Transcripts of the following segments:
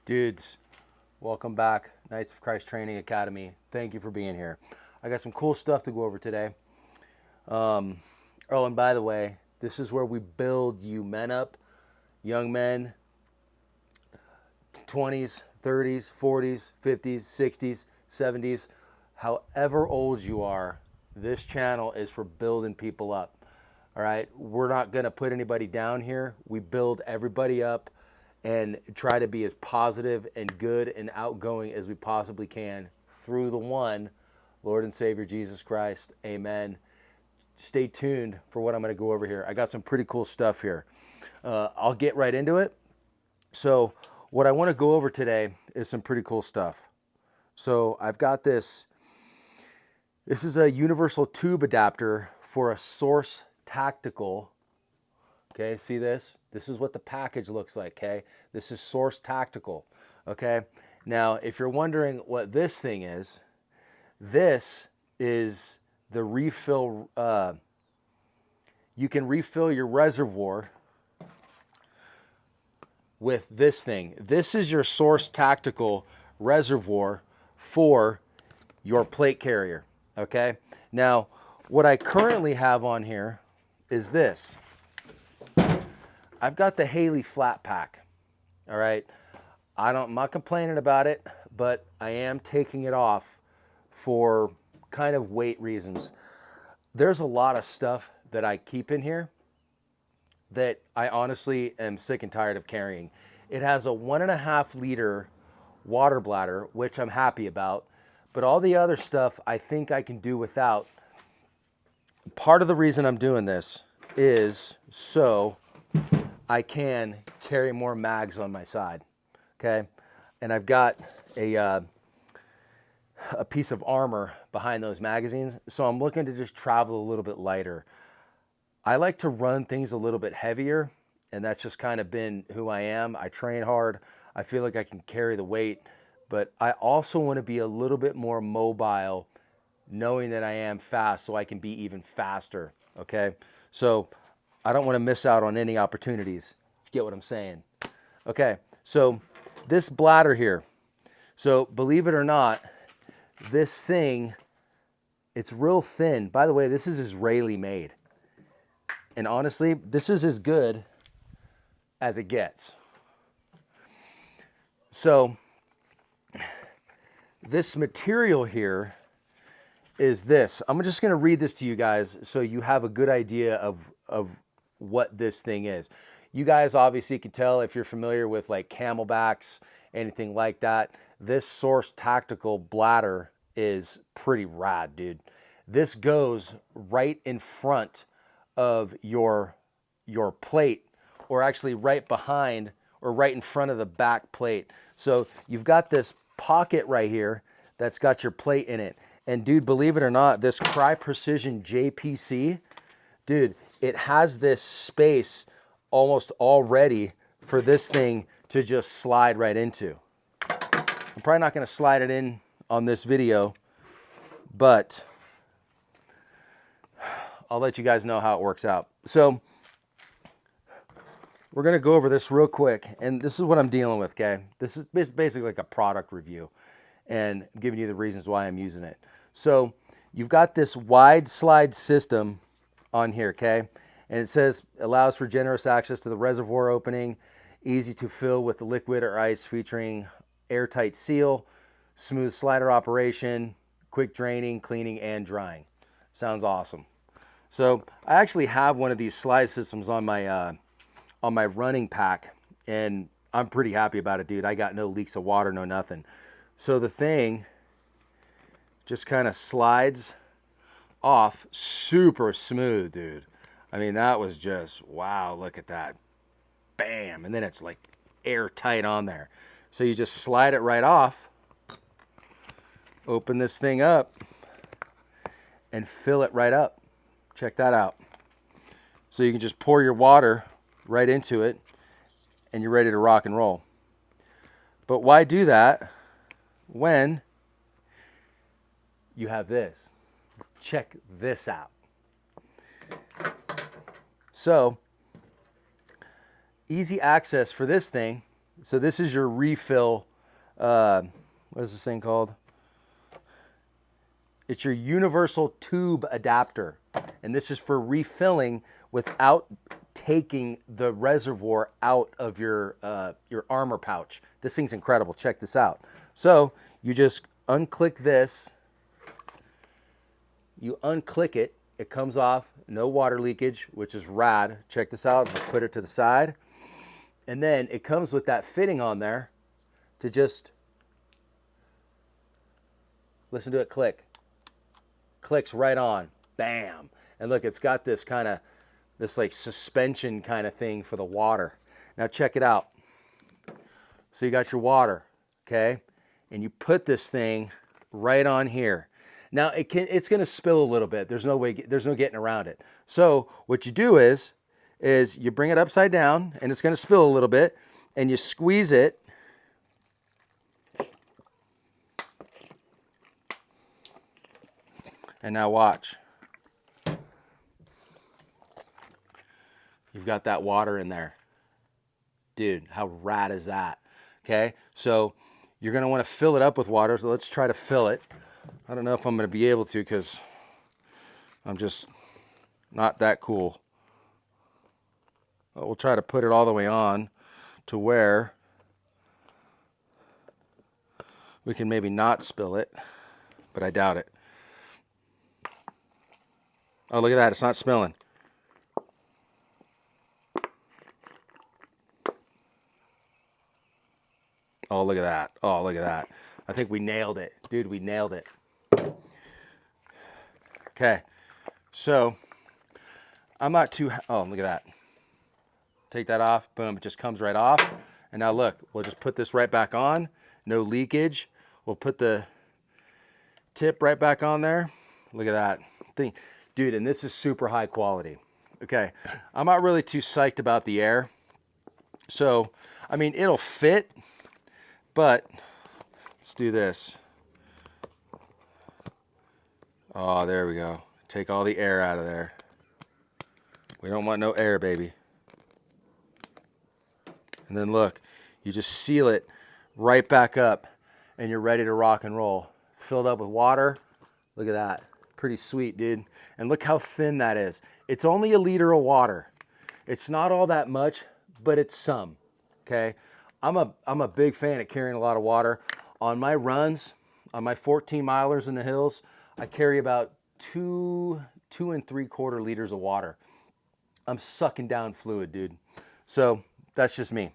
Dudes, welcome back. Knights of Christ Training Academy. Thank you for being here. I got some cool stuff to go over today. Oh, and by the way, this is where we build you men up, young men, 20s, 30s, 40s, 50s, 60s, 70s, however old you are, this channel is for building people up. All right, we're not going to put anybody down here. We build everybody up and try to be as positive and good and outgoing as we possibly can through the one Lord and Savior Jesus Christ. Amen. Stay tuned for what I'm going to go over here. I got some pretty cool stuff here. I'll get right into it. So what I want to go over today is some pretty cool stuff. So I've got this. This is a universal tube adapter for a Source Tactical. Okay, see this? This is what the package looks like, okay? This is Source Tactical, okay? Now, if you're wondering what this thing is, this is the refill. You can refill your reservoir with this thing. This is your Source Tactical reservoir for your plate carrier, okay? Now, what I currently have on here is this. I've got the Haley flat pack, all right? I'm not complaining about it, but I am taking it off for kind of weight reasons. There's a lot of stuff that I keep in here that I honestly am sick and tired of carrying. It has a 1.5 liter water bladder, which I'm happy about, but all the other stuff I think I can do without. Part of the reason I'm doing this is so I can carry more mags on my side, okay? And I've got a piece of armor behind those magazines, so I'm looking to just travel a little bit lighter. I like to run things a little bit heavier, and that's just kind of been who I am. I train hard. I feel like I can carry the weight, but I also want to be a little bit more mobile, knowing that I am fast, so I can be even faster, okay? So I don't want to miss out on any opportunities. You get what I'm saying? Okay, so this bladder here. So believe it or not, this thing, it's real thin. By the way, this is Israeli made. And honestly, this is as good as it gets. So this material here is this. I'm just going to read this to you guys so you have a good idea of what this thing is. You guys obviously can tell if you're familiar with like camelbacks, anything like that. This Source Tactical bladder is pretty rad, dude. This goes right in front of your plate, or actually right behind or right in front of the back plate. So you've got this pocket right here that's got your plate in it. And dude, believe it or not, this Cry Precision JPC, dude, it has this space almost all ready for this thing to just slide right into. I'm probably not going to slide it in on this video, but I'll let you guys know how it works out. So we're going to go over this real quick, and this is what I'm dealing with, okay? This is basically like a product review, and I'm giving you the reasons why I'm using it. So you've got this wide slide system on here, okay? And it says allows for generous access to the reservoir opening, easy to fill with the liquid or ice, featuring airtight seal, smooth slider operation, quick draining, cleaning, and drying. Sounds awesome. So I actually have one of these slide systems on my running pack, and I'm pretty happy about it, dude. I got no leaks of water, no nothing. So the thing just kind of slides off super smooth, dude. I mean, that was just, wow, look at that. Bam. And then it's like airtight on there. So you just slide it right off, open this thing up, and fill it right up. Check that out. So you can just pour your water right into it, and you're ready to rock and roll. But why do that when you have this? Check this out. So easy access for this thing So this is your refill. What is this thing called? It's your universal tube adapter. And this is for refilling without taking the reservoir out of your armor pouch. This thing's incredible. Check this out. So you just unclick this. You unclick it. It comes off. No water leakage, which is rad. Check this out. Just put it to the side. And then it comes with that fitting on there to just listen to it click. Clicks right on. Bam. And look, it's got this kind of, this like suspension kind of thing for the water. Now check it out. So you got your water, okay? And you put this thing right on here. Now it's going to spill a little bit. There's no getting around it. So what you do is you bring it upside down, and it's going to spill a little bit, and you squeeze it. And now watch. You've got that water in there. Dude, how rad is that? Okay, so you're going to want to fill it up with water. So let's try to fill it. I don't know if I'm going to be able to because I'm just not that cool. But we'll try to put it all the way on to where we can maybe not spill it, but I doubt it. Oh, look at that. It's not spilling. Oh, look at that. Oh, look at that. I think we nailed it. Dude, we nailed it. Okay. So, I'm not too... Oh, look at that. Take that off. Boom. It just comes right off. And now look. We'll just put this right back on. No leakage. We'll put the tip right back on there. Look at that thing. Dude, and this is super high quality. Okay. I'm not really too psyched about the air. So, I mean, it'll fit. But let's do this. Oh, there we go. Take all the air out of there. We don't want no air, baby. And then look, you just seal it right back up and you're ready to rock and roll. Filled up with water. Look at that. Pretty sweet, dude. And look how thin that is. It's only a liter of water. It's not all that much, but it's some, okay? I'm a big fan of carrying a lot of water. On my runs, on my 14 milers in the hills, I carry about two and 3/4 liters of water. I'm sucking down fluid, dude. So that's just me.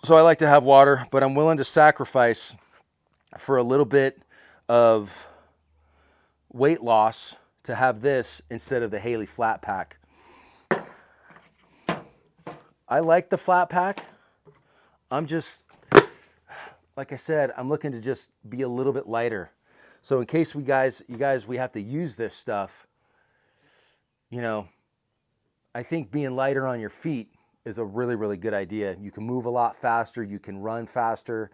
So I like to have water, but I'm willing to sacrifice for a little bit of weight loss to have this instead of the Haley flat pack. I like the flat pack. I'm just, like I said, I'm looking to just be a little bit lighter. So in case you guys, we have to use this stuff, you know, I think being lighter on your feet is a really, really good idea. You can move a lot faster, you can run faster,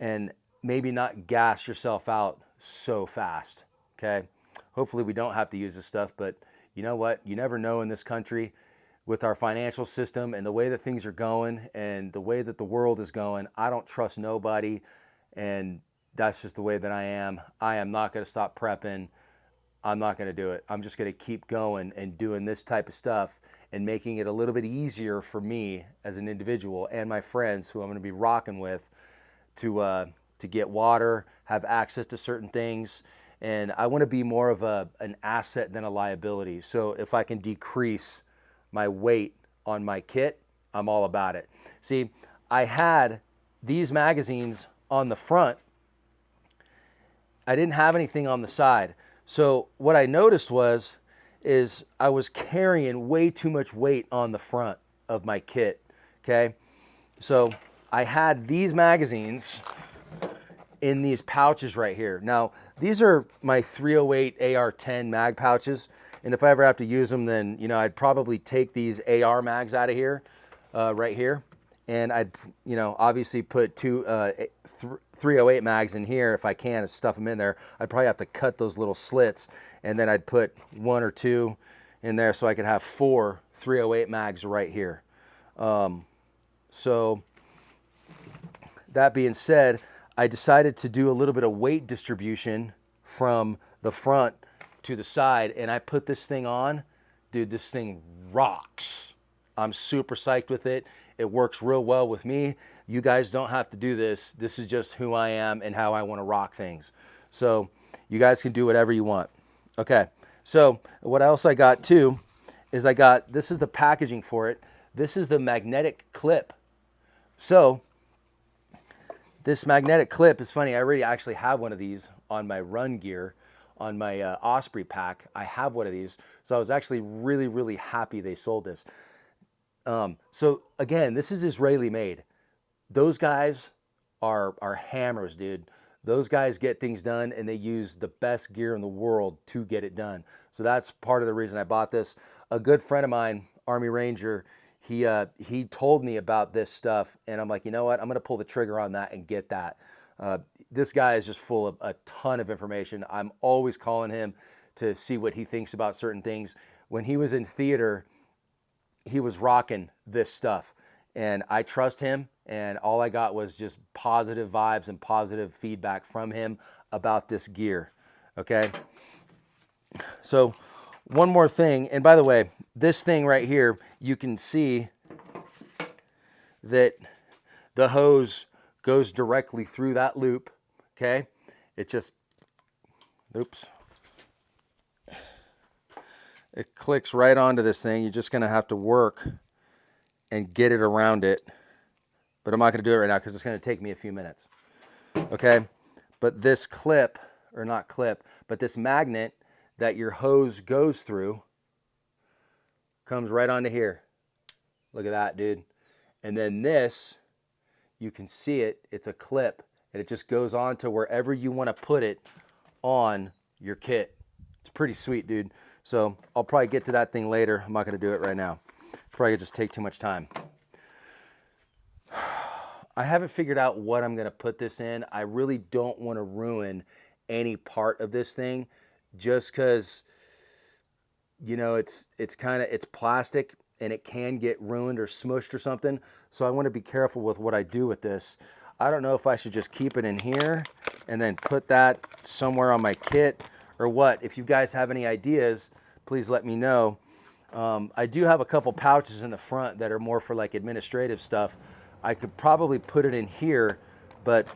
and maybe not gas yourself out so fast, okay? Hopefully we don't have to use this stuff, but you know what? You never know in this country with our financial system and the way that things are going and the way that the world is going. I don't trust nobody, and that's just the way that I am. I am not going to stop prepping. I'm not going to do it. I'm just going to keep going and doing this type of stuff and making it a little bit easier for me as an individual and my friends who I'm going to be rocking with to get water, have access to certain things. And I want to be more of an asset than a liability. So if I can decrease my weight on my kit, I'm all about it. See, I had these magazines on the front. I didn't have anything on the side. So what I noticed is I was carrying way too much weight on the front of my kit, okay? So I had these magazines in these pouches right here. Now, these are my 308 AR-10 mag pouches, and if I ever have to use them, then, you know, I'd probably take these AR mags out of here, right here, and I'd, you know, obviously put 308 mags in here if I can, stuff them in there. I'd probably have to cut those little slits, and then I'd put 1 or 2 in there so I could have 4 308 mags right here. So that being said, I decided to do a little bit of weight distribution from the front to the side, and I put this thing on. Dude, this thing rocks. I'm super psyched with it. It works real well with me. You guys don't have to do this. This is just who I am and how I want to rock things. So you guys can do whatever you want. Okay, so what else I got too is this is the packaging for it. This is the magnetic clip. So this magnetic clip is funny. I already actually have one of these on my run gear, on my Osprey pack. I have one of these. So I was actually really, really happy they sold this. So again, this is Israeli made. Those guys are hammers, dude. Those guys get things done, and they use the best gear in the world to get it done. So that's part of the reason I bought this. A good friend of mine, Army Ranger, he told me about this stuff, and I'm like, you know what? I'm going to pull the trigger on that and get that. This guy is just full of a ton of information. I'm always calling him to see what he thinks about certain things. When he was in theater, he was rocking this stuff, and I trust him, and all I got was just positive vibes and positive feedback from him about this gear. Okay, so one more thing, and by the way, this thing right here, you can see that the hose goes directly through that loop. Okay, it just, oops, it clicks right onto this thing. You're just going to have to work and get it around it. But I'm not going to do it right now because it's going to take me a few minutes. Okay? But this clip, or not clip, but this magnet that your hose goes through comes right onto here. Look at that, dude. And then this, you can see it. It's a clip, and it just goes on to wherever you want to put it on your kit. It's pretty sweet, dude. So I'll probably get to that thing later. I'm not going to do it right now. It's probably going to just take too much time. I haven't figured out what I'm going to put this in. I really don't want to ruin any part of this thing just because, you know, it's plastic and it can get ruined or smushed or something. So I want to be careful with what I do with this. I don't know if I should just keep it in here and then put that somewhere on my kit or what. If you guys have any ideas, please let me know. I do have a couple pouches in the front that are more for like administrative stuff. I could probably put it in here, but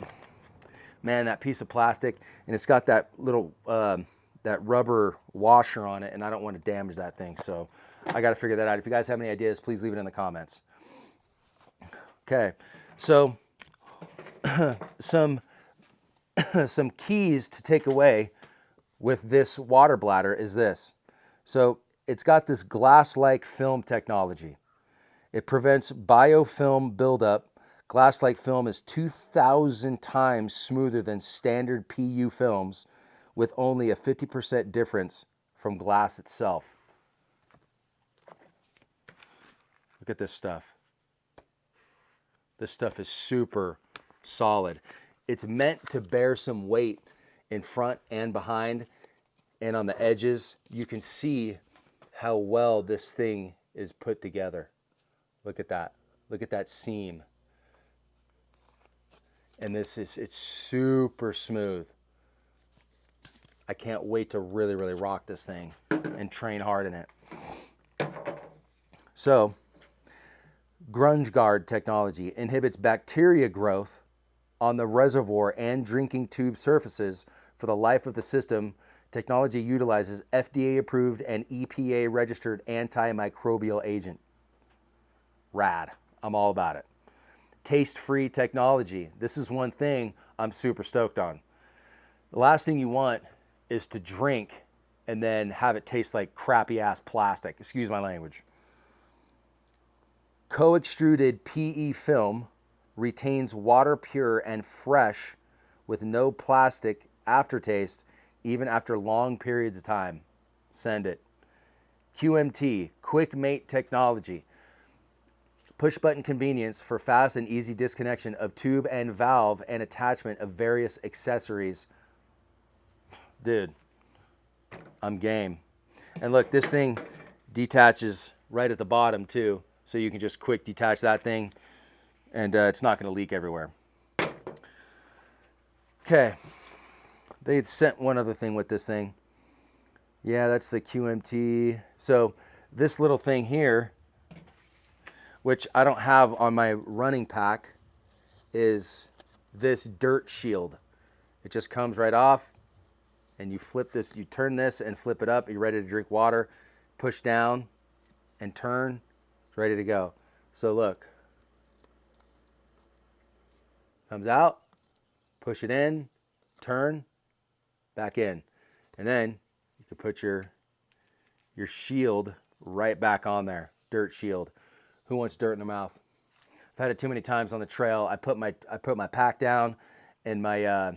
man, that piece of plastic, and it's got that little, that rubber washer on it, and I don't want to damage that thing. So I got to figure that out. If you guys have any ideas, please leave it in the comments. Okay, so some keys to take away with this water bladder is this. So it's got this glass-like film technology. It prevents biofilm buildup. Glass-like film is 2,000 times smoother than standard PU films, with only a 50% difference from glass itself. Look at this stuff. This stuff is super solid. It's meant to bear some weight in front and behind, and on the edges. You can see how well this thing is put together. Look at that. Look at that seam. And it's super smooth. I can't wait to really, really rock this thing and train hard in it. So, Grunge Guard technology inhibits bacteria growth on the reservoir and drinking tube surfaces for the life of the system. Technology utilizes FDA-approved and EPA-registered antimicrobial agent. Rad. I'm all about it. Taste-free technology. This is one thing I'm super stoked on. The last thing you want is to drink and then have it taste like crappy-ass plastic. Excuse my language. Co-extruded PE film retains water pure and fresh with no plastic aftertaste even after long periods of time. Send it. QMT, Quick Mate Technology. Push button convenience for fast and easy disconnection of tube and valve and attachment of various accessories. Dude, I'm game. And look, this thing detaches right at the bottom too, so you can just quick detach that thing. and it's not going to leak everywhere. Okay, they had sent one other thing with this thing. Yeah, that's the QMT. So this little thing here, which I don't have on my running pack, is this dirt shield. It just comes right off, and you flip this, you turn this and flip it up. You're ready to drink water. Push down and turn. It's ready to go. So look, comes out, push it in, turn, back in, and then you can put your shield right back on there. Dirt shield. Who wants dirt in their mouth? I've had it too many times on the trail. I put my pack down, and my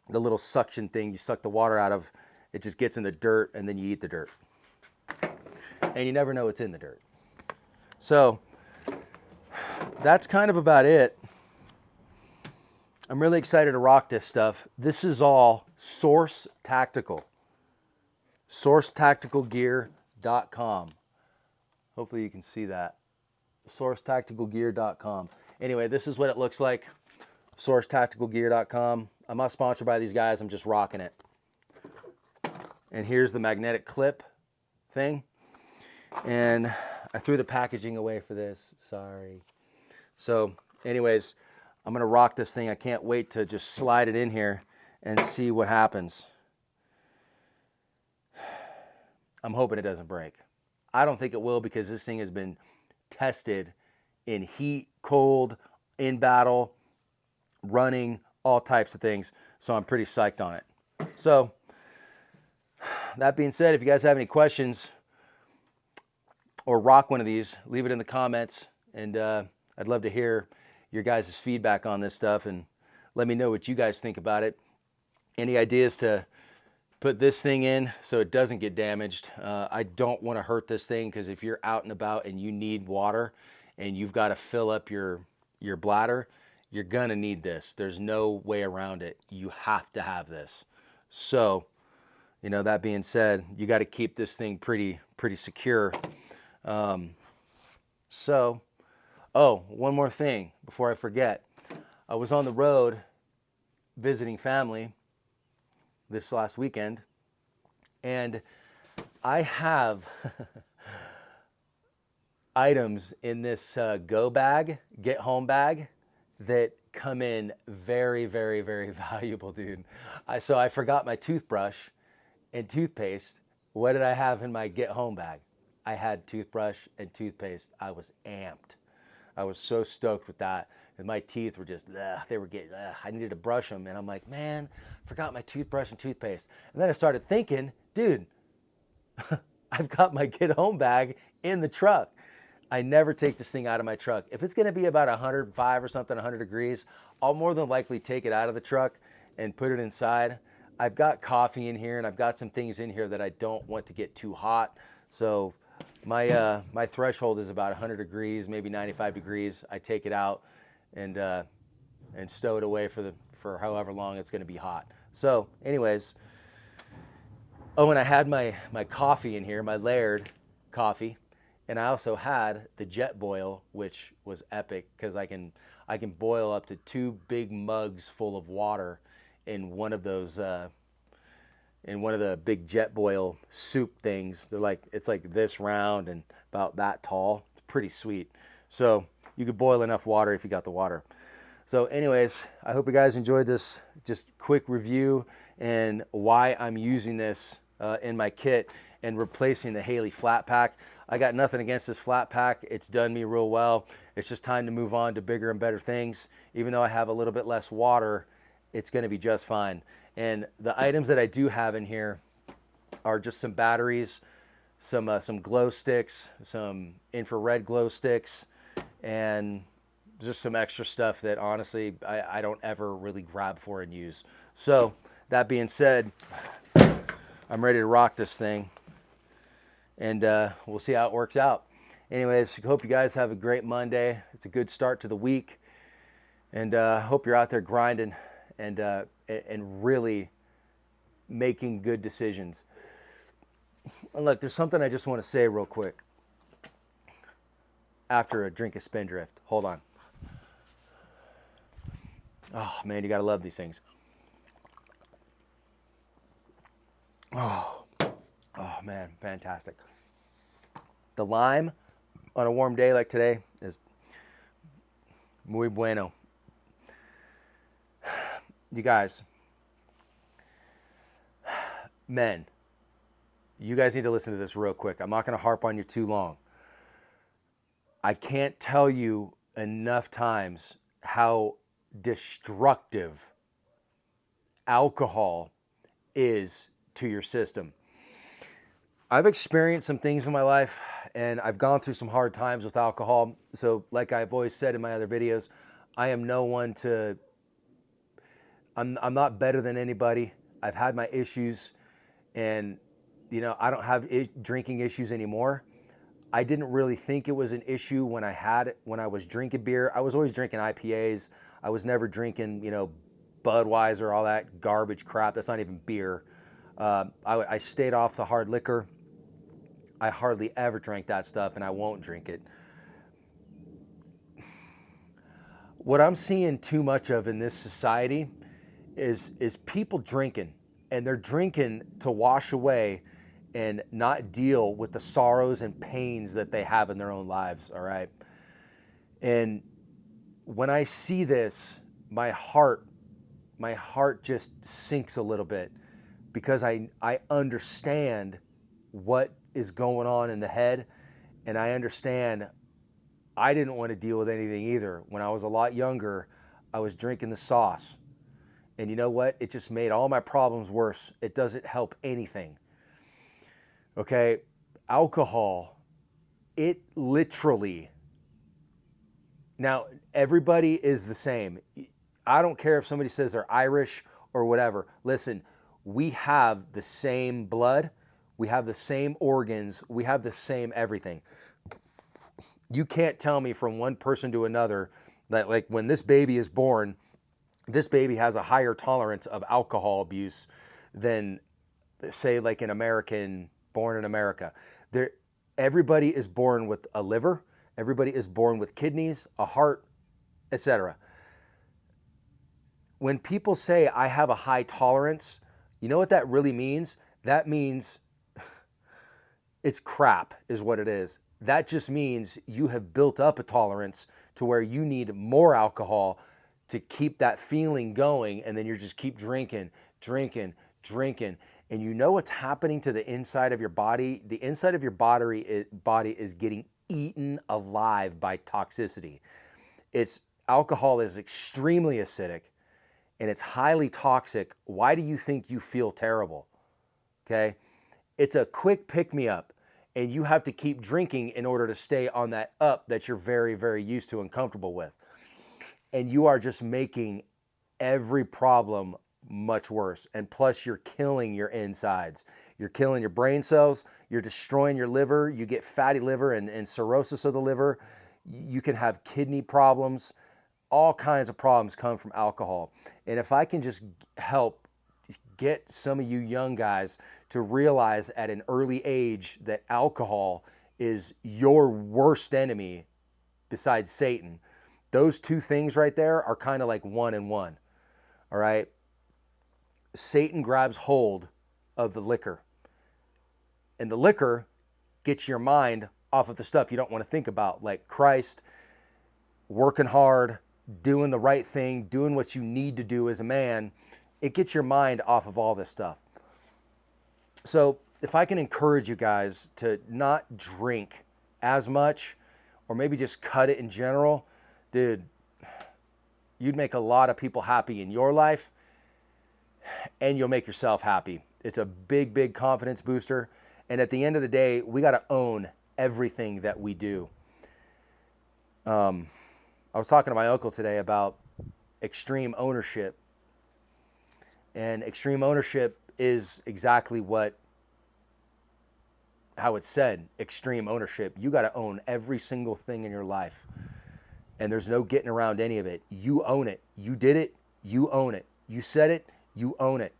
the little suction thing you suck the water out of, it just gets in the dirt, and then you eat the dirt, and you never know what's in the dirt. So that's kind of about it. I'm really excited to rock this stuff. This is all Source Tactical. SourceTacticalGear.com. Hopefully you can see that. SourceTacticalGear.com. Anyway, this is what it looks like. SourceTacticalGear.com. I'm not sponsored by these guys. I'm just rocking it. And here's the magnetic clip thing. And I threw the packaging away for this. Sorry. So anyways, I'm going to rock this thing. I can't wait to just slide it in here and see what happens. I'm hoping it doesn't break. I don't think it will, because this thing has been tested in heat, cold, in battle, running, all types of things. So I'm pretty psyched on it. So that being said, if you guys have any questions or rock one of these, leave it in the comments, and I'd love to hear your guys' feedback on this stuff, and let me know what you guys think about it. Any ideas to put this thing in so it doesn't get damaged? I don't want to hurt this thing, because if you're out and about and you need water and you've got to fill up your bladder, you're going to need this. There's no way around it. You have to have this. So, you know, that being said, you got to keep this thing pretty secure. Oh, one more thing before I forget. I was on the road visiting family this last weekend, and I have items in this go bag, get home bag, that come in very, very, very valuable, dude. So I forgot my toothbrush and toothpaste. What did I have in my get home bag? I had toothbrush and toothpaste. I was amped. I was so stoked with that. And my teeth were just, they were getting, I needed to brush them. And I'm like, man, forgot my toothbrush and toothpaste. And then I started thinking, dude, I've got my get home bag in the truck. I never take this thing out of my truck. If it's going to be about 105 or something, 100 degrees, I'll more than likely take it out of the truck and put it inside. I've got coffee in here, and I've got some things in here that I don't want to get too hot. So my threshold is about 100 degrees, maybe 95 degrees. I take it out and stow it away for however long it's going to be hot. So anyways, oh, and I had my coffee in here, my layered coffee, and I also had the jet boil, which was epic, because I can boil up to 2 big mugs full of water in one of those in one of the big jet boil soup things. It's like this round and about that tall. It's pretty sweet. So you could boil enough water if you got the water. So anyways, I hope you guys enjoyed this just quick review and why I'm using this in my kit and replacing the Haley flat pack. I got nothing against this flat pack. It's done me real well. It's just time to move on to bigger and better things. Even though I have a little bit less water, it's going to be just fine. And the items that I do have in here are just some batteries, some glow sticks, some infrared glow sticks, and just some extra stuff that honestly I don't ever really grab for and use. So that being said, I'm ready to rock this thing, and we'll see how it works out. Anyways, I hope you guys have a great Monday. It's a good start to the week, and I hope you're out there grinding and really making good decisions. And look, there's something I just want to say real quick after a drink of Spindrift. Hold on. Oh man, you gotta love these things. Oh man, fantastic. The lime on a warm day like today is muy bueno. You guys, men, you guys need to listen to this real quick. I'm not going to harp on you too long. I can't tell you enough times how destructive alcohol is to your system. I've experienced some things in my life, and I've gone through some hard times with alcohol. So like I've always said in my other videos, I am no one to, I'm not better than anybody. I've had my issues, and you know, I don't have drinking issues anymore. I didn't really think it was an issue when I was drinking beer. I was always drinking IPAs. I was never drinking, you know, Budweiser, all that garbage crap. That's not even beer. I stayed off the hard liquor. I hardly ever drank that stuff, and I won't drink it. What I'm seeing too much of in this society is people drinking, and they're drinking to wash away and not deal with the sorrows and pains that they have in their own lives, all right? And when I see this, my heart just sinks a little bit, because I understand what is going on in the head, and I understand I didn't want to deal with anything either. When I was a lot younger, I was drinking the sauce. And you know what? It just made all my problems worse. It doesn't help anything. Okay? Alcohol, it literally, now everybody is the same. I don't care if somebody says they're Irish or whatever. Listen, we have the same blood. We have the same organs. We have the same everything. You can't tell me from one person to another that, like, when this baby is born, this baby has a higher tolerance of alcohol abuse than, say, like an American born in America. Everybody is born with a liver. Everybody is born with kidneys, a heart, etc. When people say I have a high tolerance, you know what that really means? That means it's crap, is what it is. That just means you have built up a tolerance to where you need more alcohol to keep that feeling going, and then you just keep drinking. And you know what's happening to the inside of your body? The inside of your body is getting eaten alive by toxicity. Alcohol is extremely acidic, and it's highly toxic. Why do you think you feel terrible? Okay? It's a quick pick-me-up, and you have to keep drinking in order to stay on that up that you're very, very used to and comfortable with. And you are just making every problem much worse. And plus, you're killing your insides. You're killing your brain cells. You're destroying your liver. You get fatty liver and cirrhosis of the liver. You can have kidney problems. All kinds of problems come from alcohol. And if I can just help get some of you young guys to realize at an early age that alcohol is your worst enemy besides Satan, those two things right there are kind of like one and one. All right? Satan grabs hold of the liquor, and the liquor gets your mind off of the stuff you don't want to think about, like Christ, working hard, doing the right thing, doing what you need to do as a man. It gets your mind off of all this stuff. So if I can encourage you guys to not drink as much, or maybe just cut it in general, dude, you'd make a lot of people happy in your life, and you'll make yourself happy. It's a big, big confidence booster. And at the end of the day, we got to own everything that we do. I was talking to my uncle today about extreme ownership. And extreme ownership is exactly how it's said, extreme ownership. You got to own every single thing in your life. And there's no getting around any of it. You own it. You did it. You own it. You said it. You own it.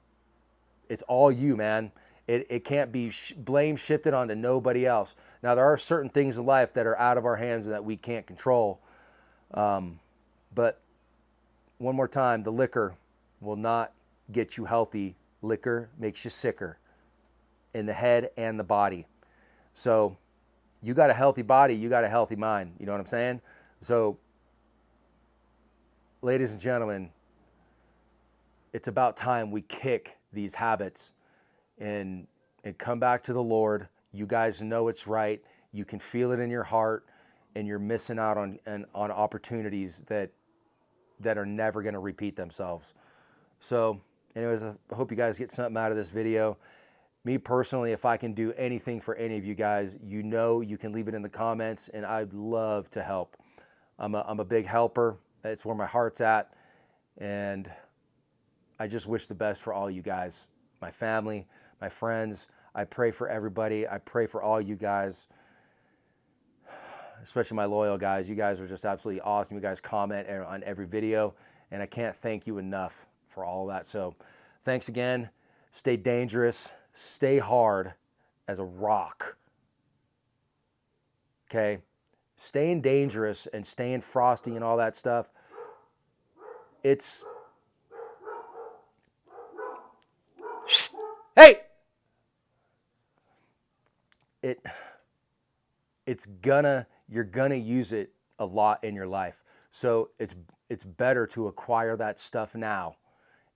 It's all you, man. It can't be blame shifted onto nobody else. Now, there are certain things in life that are out of our hands and that we can't control. But one more time, the liquor will not get you healthy. Liquor makes you sicker in the head and the body. So you got a healthy body, you got a healthy mind. You know what I'm saying? So, ladies and gentlemen, it's about time we kick these habits and come back to the Lord. You guys know it's right. You can feel it in your heart, and you're missing out on opportunities that are never going to repeat themselves. So, anyways, I hope you guys get something out of this video. Me personally, if I can do anything for any of you guys, you know you can leave it in the comments, and I'd love to help. I'm a big helper. It's where my heart's at, and I just wish the best for all you guys, my family, my friends. I pray for everybody. I pray for all you guys, especially my loyal guys. You guys are just absolutely awesome. You guys comment on every video, and I can't thank you enough for all that. So thanks again. Stay dangerous. Stay hard as a rock. Okay? Staying dangerous and staying frosty and all that stuff, hey! You're gonna use it a lot in your life. So it's better to acquire that stuff now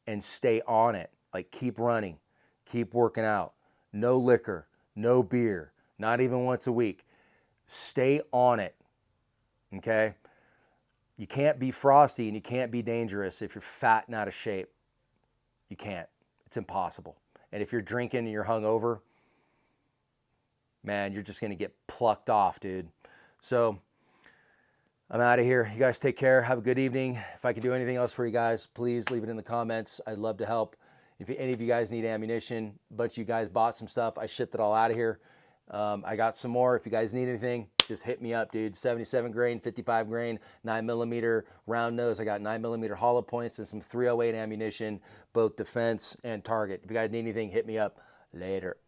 and stay on it. Like, keep running, keep working out. No liquor, no beer, not even once a week. Stay on it. Okay? You can't be frosty and you can't be dangerous if you're fat and out of shape. You can't. It's impossible. And if you're drinking and you're hungover, man, you're just going to get plucked off, dude. So I'm out of here. You guys take care. Have a good evening. If I can do anything else for you guys, please leave it in the comments. I'd love to help. If any of you guys need ammunition, a bunch of you guys bought some stuff. I shipped it all out of here. I got some more. If you guys need anything, just hit me up, dude. 77 grain, 55 grain, 9mm round nose. I got 9mm hollow points and some 308 ammunition, both defense and target. If you guys need anything, hit me up. Later.